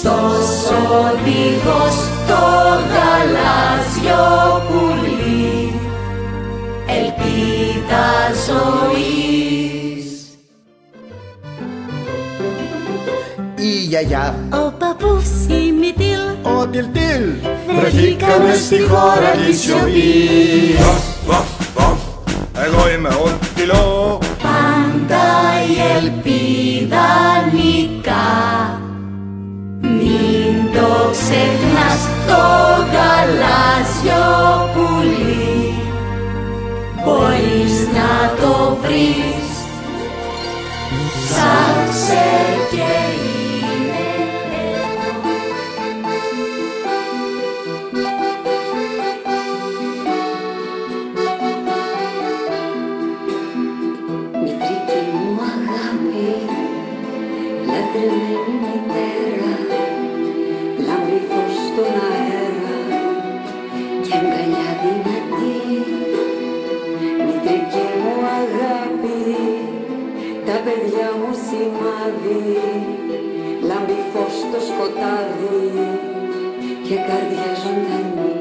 Στος οδηγός το γαλάζιο πουλί, ελπίδα ζωής. Η γιαγιά, ο παππούς, η μητήλ, ο τιλτήλ, βρεθήκαμε στη χώρα της σιωπής. Εγώ είμαι ο τιλό. Πάντα η ελπίδα νικά, μην το ξεχνάς το γαλάζιο πουλί. Μπορείς να το βρεις, ψάξε και είναι εδώ. Μητρική μου αγάπη, λατρεμένη μητέρα, λάμπει φως στον αέρα και αγκαλιά δυνατή. Μητρική μου αγάπη, τα παιδιά μου σημάδι, λάμπει φως στο σκοτάδι και καρδιά ζωντανή.